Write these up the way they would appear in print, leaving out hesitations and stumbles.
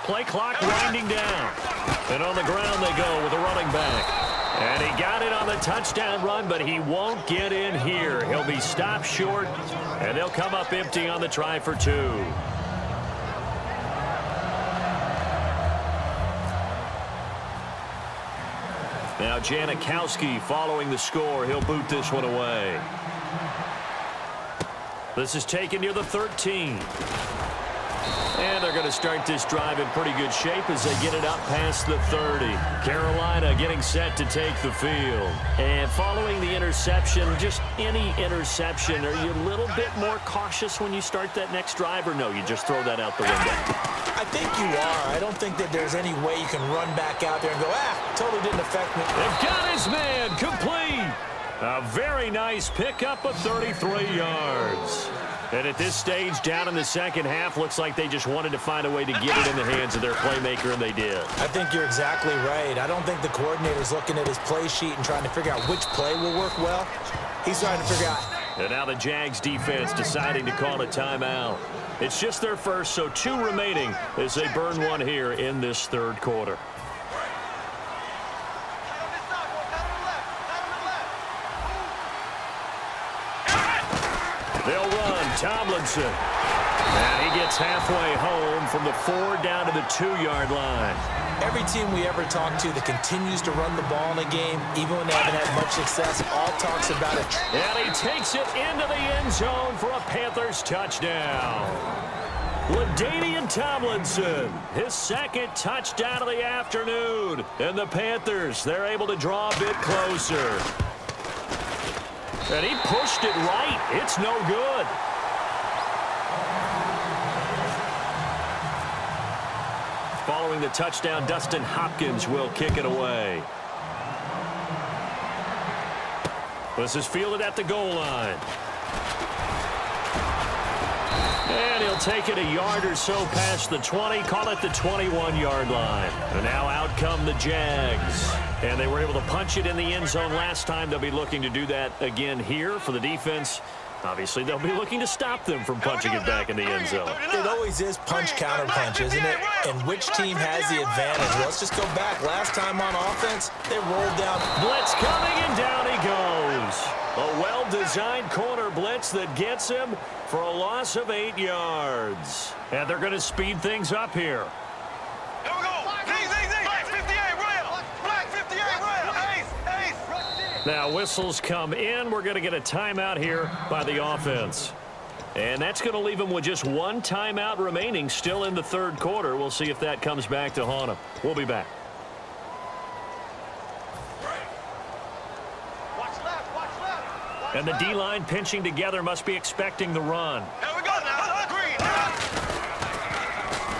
Play clock winding down. And on the ground they go with a running back. And he got it on the touchdown run, but he won't get in here. He'll be stopped short, and they'll come up empty on the try for 2. Now Janikowski following the score. He'll boot this one away. This is taken near the 13. And they're going to start this drive in pretty good shape as they get it up past the 30. Carolina getting set to take the field. And following the interception, just any interception, are you a little bit more cautious when you start that next drive, or no, you just throw that out the window? I think you are. I don't think that there's any way you can run back out there and go, totally didn't affect me. They've got his man complete. A very nice pickup of 33 yards. And at this stage, down in the second half, looks like they just wanted to find a way to get it in the hands of their playmaker, and they did. I think you're exactly right. I don't think the coordinator's looking at his play sheet and trying to figure out which play will work well. He's trying to figure out. And now the Jags defense deciding to call a timeout. It's just their first, so 2 remaining as they burn one here in this third quarter. They'll run. Tomlinson. And he gets halfway home from the 4 down to the 2-yard line. Every team we ever talk to that continues to run the ball in a game, even when they haven't had much success, all talks about it. And he takes it into the end zone for a Panthers touchdown. LaDainian Tomlinson, his second touchdown of the afternoon. And the Panthers, they're able to draw a bit closer. And he pushed it right. It's no good. Following the touchdown, Dustin Hopkins will kick it away. This is fielded at the goal line. And he'll take it a yard or so past the 20, call it the 21-yard line. And now out come the Jags. And they were able to punch it in the end zone last time. They'll be looking to do that again here for the defense. Obviously, they'll be looking to stop them from punching it back in the end zone. It always is punch-counter-punch, isn't it? And which team has the advantage? Let's just go back. Last time on offense, they rolled down. Blitz coming, and down he goes. A well-designed corner blitz that gets him for a loss of 8 yards. And they're going to speed things up here. Here we go. Black 58, rail. Black 58, rail. Ace. Now whistles come in. We're going to get a timeout here by the offense. And that's going to leave them with just 1 timeout remaining still in the third quarter. We'll see if that comes back to haunt them. We'll be back. And the D-line pinching together, must be expecting the run. Here we go now. Green.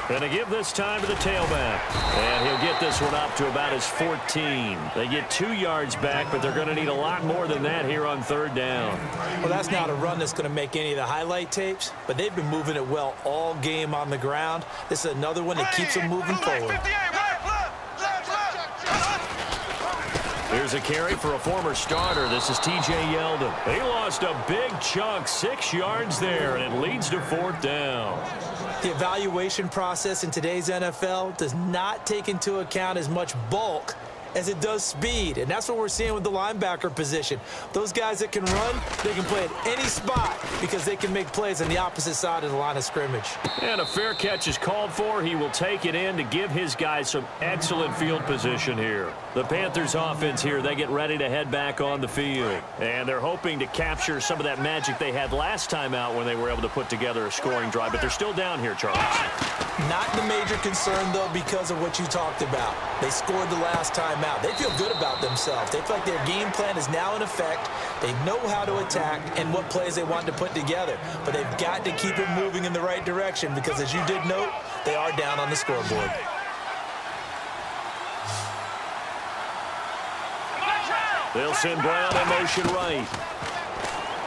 Going to give this time to the tailback. And he'll get this one up to about his 14. They get 2 yards back, but they're going to need a lot more than that here on third down. Well, that's not a run that's going to make any of the highlight tapes, but they've been moving it well all game on the ground. This is another one that keeps them moving forward. Here's a carry for a former starter. This is T.J. Yeldon. He lost a big chunk, 6 yards there, and it leads to 4th down. The evaluation process in today's NFL does not take into account as much bulk as it does speed, and that's what we're seeing with the linebacker position. Those guys that can run, they can play at any spot because they can make plays on the opposite side of the line of scrimmage. And a fair catch is called for. He will take it in to give his guys some excellent field position here. The Panthers offense here, they get ready to head back on the field. And they're hoping to capture some of that magic they had last time out when they were able to put together a scoring drive. But they're still down here, Charles. Not the major concern, though, because of what you talked about. They scored the last time out. They feel good about themselves. They feel like their game plan is now in effect. They know how to attack and what plays they want to put together. But they've got to keep it moving in the right direction because, as you did note, they are down on the scoreboard. They'll send Brown in motion right.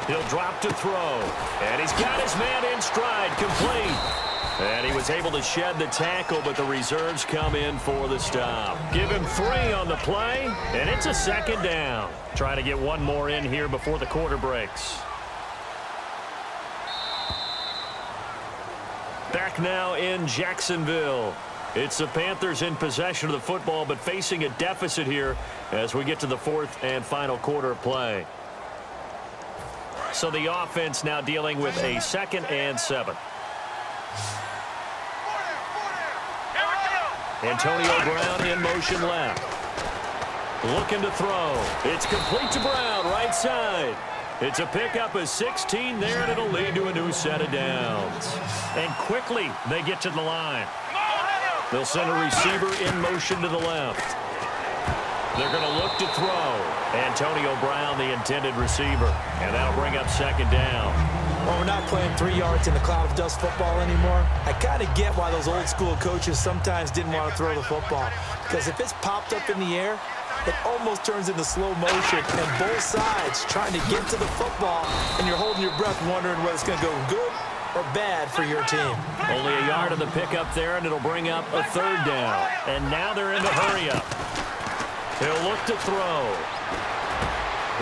He'll drop to throw. And he's got his man in stride, complete. And he was able to shed the tackle, but the reserves come in for the stop. Give him 3 on the play, and it's a 2nd down. Trying to get 1 more in here before the quarter breaks. Back now in Jacksonville. It's the Panthers in possession of the football, but facing a deficit here as we get to the fourth and final quarter of play. So the offense now dealing with a 2nd and 7. Antonio Brown in motion left. Looking to throw. It's complete to Brown, right side. It's a pickup of 16 there, and it'll lead to a new set of downs. And quickly, they get to the line. They'll send a receiver in motion to the left. They're going to look to throw. Antonio Brown, the intended receiver. And that'll bring up 2nd down. Well, we're not playing 3 yards in the cloud of dust football anymore. I kind of get why those old school coaches sometimes didn't want to throw the football. Because if it's popped up in the air, it almost turns into slow motion, and both sides trying to get to the football, and you're holding your breath wondering whether it's going to go good or bad for your team. Only a yard of the pickup there, and it'll bring up a 3rd down. And now they're in the hurry-up. He'll look to throw.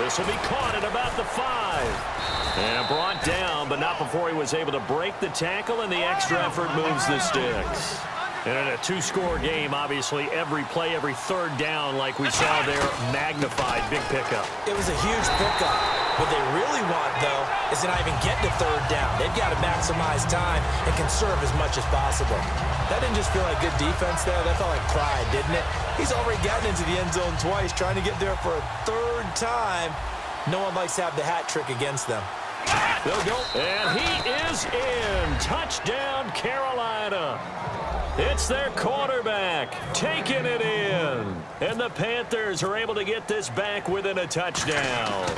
This will be caught at about the 5. And brought down, but not before he was able to break the tackle, and the extra effort moves the sticks. And in a 2-score game, obviously, every play, every 3rd down, like we saw there, magnified. Big pickup. It was a huge pickup. What they really want, though, is to not even get to 3rd down. They've got to maximize time and conserve as much as possible. That didn't just feel like good defense there. That felt like pride, didn't it? He's already gotten into the end zone twice, trying to get there for a 3rd time. No one likes to have the hat trick against them. They'll go. And he is in. Touchdown, Carolina. It's their quarterback taking it in. And the Panthers are able to get this back within a touchdown.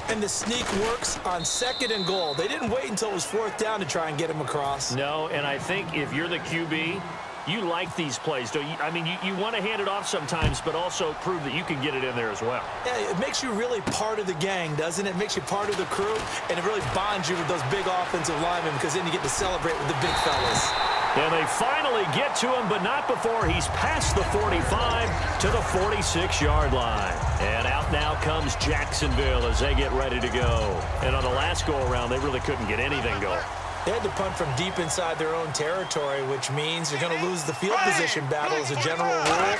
And the sneak works on 2nd and goal. They didn't wait until it was 4th down to try and get him across. No, and I think if you're the QB, you like these plays, don't you? I mean, you want to hand it off sometimes, but also prove that you can get it in there as well. Yeah, it makes you really part of the gang, doesn't it? It makes you part of the crew, and it really bonds you with those big offensive linemen because then you get to celebrate with the big fellas. And they finally get to him, but not before he's past the 45 to the 46-yard line. And out now comes Jacksonville as they get ready to go. And on the last go-around, they really couldn't get anything going. They had to punt from deep inside their own territory, which means you're going to lose the field position battle as a general rule.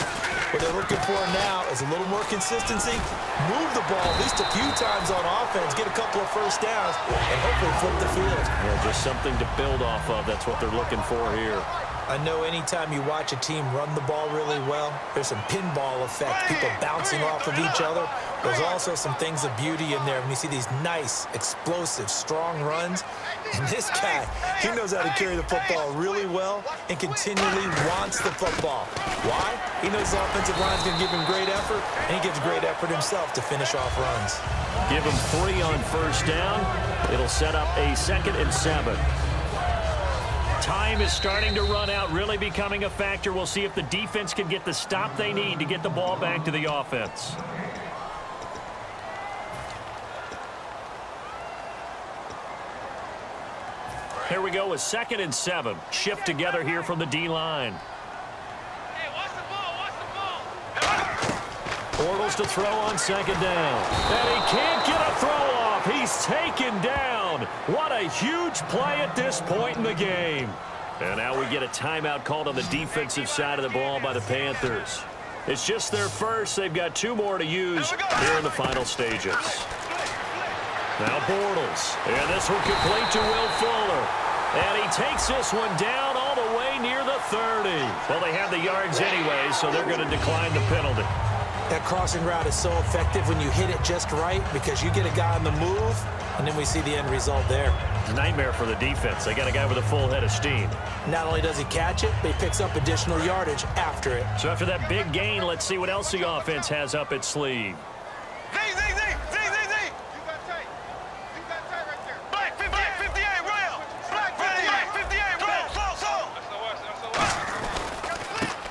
What they're looking for now is a little more consistency, move the ball at least a few times on offense, get a couple of 1st downs, and hopefully flip the field. Yeah, just something to build off of. That's what they're looking for here. I know anytime you watch a team run the ball really well, there's some pinball effect, people bouncing off of each other. There's also some things of beauty in there when you see these nice, explosive, strong runs. And this guy, he knows how to carry the football really well and continually wants the football. Why? He knows the offensive line's going to give him great effort, and he gives great effort himself to finish off runs. Give him 3 on 1st down. It'll set up a 2nd and 7. Time is starting to run out, really becoming a factor. We'll see if the defense can get the stop they need to get the ball back to the offense. Here we go with 2nd and 7. Shift together here from the D-line. Hey, watch the ball, Bortles to throw on 2nd down. And he can't get a throw off. He's taken down. What a huge play at this point in the game. And now we get a timeout called on the defensive side of the ball by the Panthers. It's just their first. They've got 2 more to use here in the final stages. Now Bortles. And this one complete to Will Fuller. And he takes this one down all the way near the 30. Well, they have the yards anyway, so they're going to decline the penalty. That crossing route is so effective when you hit it just right because you get a guy on the move, and then we see the end result there. Nightmare for the defense. They got a guy with a full head of steam. Not only does he catch it, but he picks up additional yardage after it. So after that big gain, let's see what else the offense has up its sleeve. Z. You got tight. You got tight right there. Black 58, rail. Black 58, rail. So.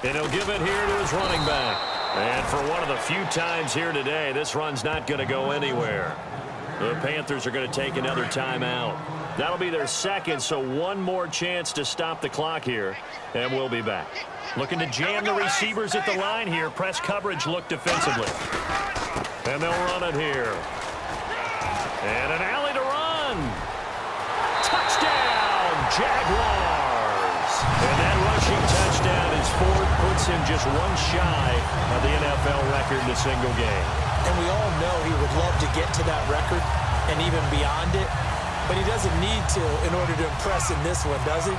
And he'll give it here to his running back. And for one of the few times here today, this run's not going to go anywhere. The Panthers are going to take another timeout. That'll be their 2nd, so one more chance to stop the clock here, and we'll be back. Looking to jam the receivers at the line here. Press coverage look defensively. And they'll run it here. And an alley to run. Touchdown, Jaguars. And that rushing touchdown is just one shy of the NFL record in a single game. And we all know he would love to get to that record and even beyond it, but he doesn't need to in order to impress in this one, does he?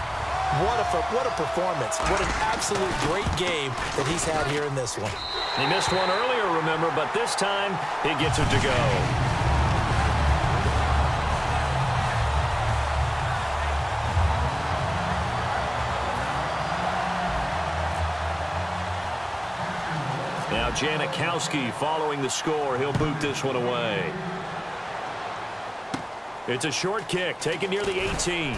What a performance. What an absolute great game that he's had here in this one. He missed one earlier, remember, but this time he gets it to go. Now Janikowski following the score. He'll boot this one away. It's a short kick taken near the 18.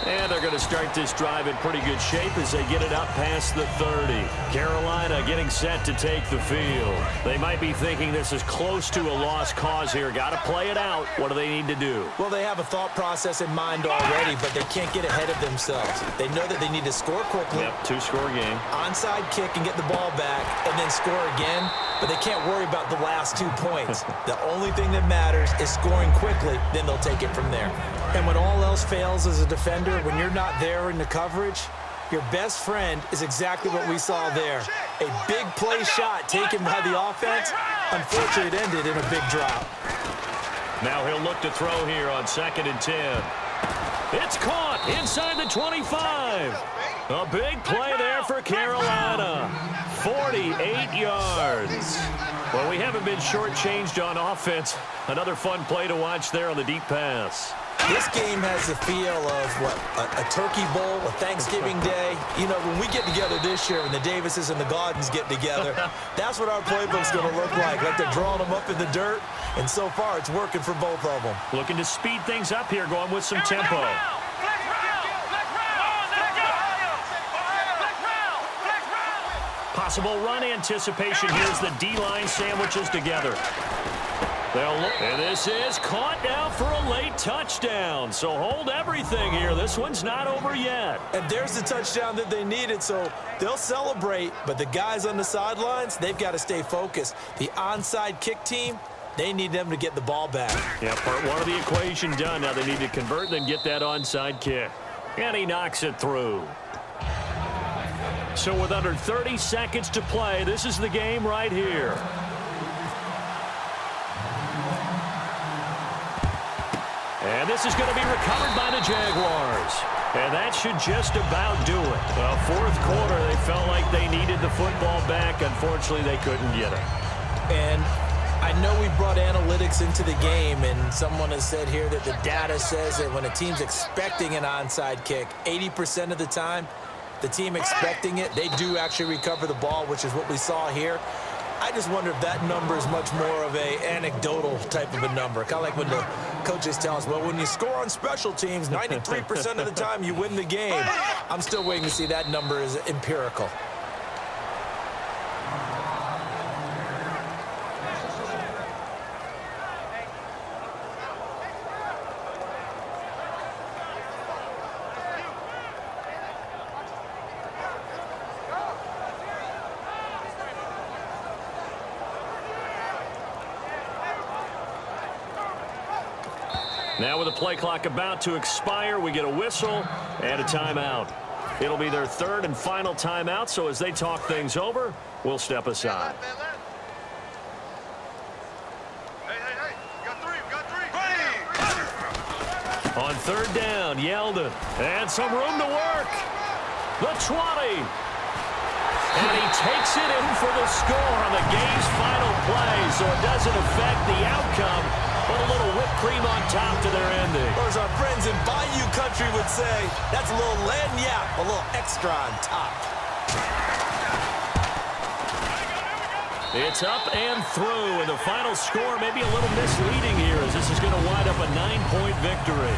And they're going to start this drive in pretty good shape as they get it up past the 30. Carolina getting set to take the field. They might be thinking this is close to a lost cause here. Got to play it out. What do they need to do? Well, they have a thought process in mind already, but they can't get ahead of themselves. They know that they need to score quickly. Yep, two-score game. Onside kick and get the ball back and then score again. But they can't worry about the last 2 points. The only thing that matters is scoring quickly, then they'll take it from there. And when all else fails as a defender, when you're not there in the coverage, your best friend is exactly what we saw there. A big play shot taken by the offense. Unfortunately, it ended in a big drop. Now he'll look to throw here on 2nd and 10. It's caught inside the 25. A big play there for Carolina. 48 yards. Well, we haven't been shortchanged on offense. Another fun play to watch there on the deep pass. This game has the feel of, a Turkey Bowl, a Thanksgiving Day. You know, when we get together this year, when the Davises and the Gaudens get together, that's what our playbook's going to look like they're drawing them up in the dirt, and so far it's working for both of them. Looking to speed things up here, going with some tempo. Possible run anticipation. Here's the D-line sandwiches together. They'll look, and this is caught now for a late touchdown. So hold everything here. This one's not over yet. And there's the touchdown that they needed, so they'll celebrate. But the guys on the sidelines, they've got to stay focused. The onside kick team, they need them to get the ball back. Yeah, part one of the equation done. Now they need to convert, then get that onside kick. And he knocks it through. So with under 30 seconds to play, this is the game right here. And this is going to be recovered by the Jaguars. And that should just about do it. Well, fourth quarter, they felt like they needed the football back. Unfortunately, they couldn't get it. And I know we brought analytics into the game, and someone has said here that the data says that when a team's expecting an onside kick, 80% of the time, the team expecting it, they do actually recover the ball, which is what we saw here. I just wonder if that number is much more of a anecdotal type of a number. Kind of like when the coaches tell us, well, when you score on special teams, 93% of the time you win the game. I'm still waiting to see that number is empirical. Now with the play clock about to expire, we get a whistle and a timeout. It'll be their third and final timeout, so as they talk things over, we'll step aside. On third down, Yeldon. And some room to work. The 20. And he takes it in for the score on the game's final play, so it doesn't affect the outcome, but a little whipped cream on top to their ending. Or as our friends in Bayou Country would say, that's a little lagniappe, a little extra on top. It's up and through, and the final score may be a little misleading here as this is going to wind up a 9-point victory.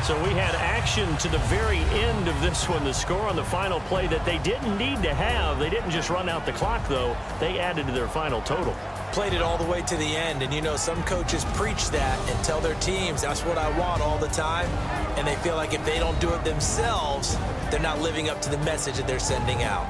So we had action to the very end of this one, the score on the final play that they didn't need to have. They didn't just run out the clock, though. They added to their final total. Played it all the way to the end, and you know some coaches preach that and tell their teams that's what I want all the time, and they feel like if they don't do it themselves, they're not living up to the message that they're sending out.